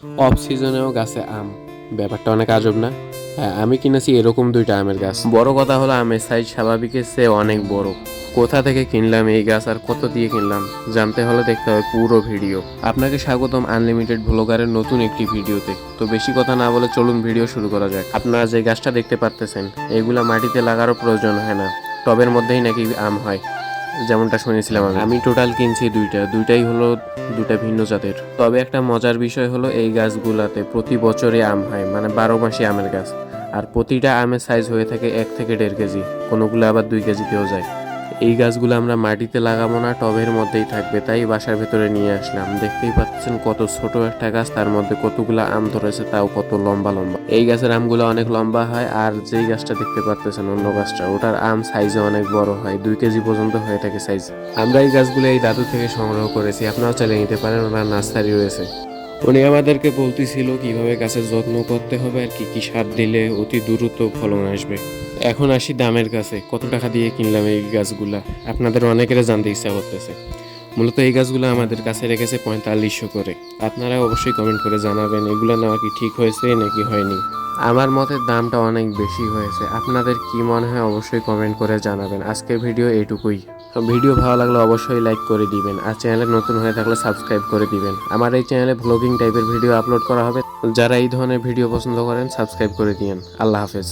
Of সিজনেও গাছে আম, ব্যাপারটা অনেক আজব না? হ্যাঁ, আমি কিনেছি এরকম দুইটা আমের গাছ। বড় কথা হলো আমের সাইজ স্বাভাবিকের চেয়ে অনেক বড়। কোথা থেকে কিনলাম এই গাছ আর কত দিয়ে কিনলাম জানতে হলে দেখতে হবে পুরো ভিডিও। আপনাকে স্বাগতম আনলিমিটেড ভ্লগারের নতুন একটি ভিডিওতে। তো বেশি কথা না বলে চলুন ভিডিও শুরু করা যাক। আপনারা যে গাছটা দেখতে পারতেছেন এগুলা মাটিতে লাগারও প্রয়োজন হয় না, টবের মধ্যেই নাকি আম হয়, যেমনটা শুনেছিলাম। আমি টোটাল কিনছি দুইটাই হলো দুটা ভিন্ন জাতের। তবে একটা মজার বিষয় হলো এই গাছগুলাতে প্রতি বছরই আম হয়, মানে 12 মাসই আমের গাছ। আর প্রতিটা আমের সাইজ হয়ে থাকে 1 থেকে 1.5 কেজি, কোনোগুলো আবার 2 কেজিতেও যায়। এই গাছগুলো আমরা মাটিতে লাগাবো না, টবের মধ্যেই থাকবে, তাই বাসার ভেতরে নিয়ে আসলাম। দেখতেই পাচ্ছেন কত ছোট একটা গাছ, তার মধ্যে কতগুলো আম ধরেছে, তাও কত লম্বা লম্বা। এই গাছের আমগুলো অনেক লম্বা হয়, আর যেই গাছটা দেখতে পাচ্ছেন অন্য গাছটা, ওটার আম সাইজে অনেক বড় হয়, 2 কেজি পর্যন্ত হয়ে থাকে সাইজ। আমরা এই গাছগুলো এই দাদু থেকে সংগ্রহ করেছি, আপনারাও চালিয়ে নিতে পারেন, ওনার নার্সারি রয়েছে। উনি আমাদেরকে বলতেছিল কিভাবে গাছের যত্ন করতে হবে আর কি কি সার দিলে অতি দ্রুত ফলন আসবে। এখন আসি দামের কাছে, কত টাকা দিয়ে কিনলাম এই গাছগুলা, আপনাদের অনেকের জানতে ইচ্ছা করতেছে। মূলত এই গাছগুলো আমাদের কাছে রেখেছে 4500 করে। আপনারা অবশ্যই কমেন্ট করে জানাবেন এগুলো নেওয়া কি ঠিক হয়েছে নাকি হয়নি। আমার মতে দামটা অনেক বেশি হয়েছে, আপনাদের কি মনে হয় অবশ্যই কমেন্ট করে জানাবেন। আজকের ভিডিও এইটুকুই। ভিডিও ভালো লাগলে অবশ্যই লাইক করে দিবেন, আর চ্যানেলে নতুন হয়ে থাকলে সাবস্ক্রাইব করে দিবেন। আমার এই চ্যানেলে ভ্লগিং টাইপের ভিডিও আপলোড করা হবে, যারা এই ধরনের ভিডিও পছন্দ করেন সাবস্ক্রাইব করে দিয়েন। আল্লাহ হাফেজ।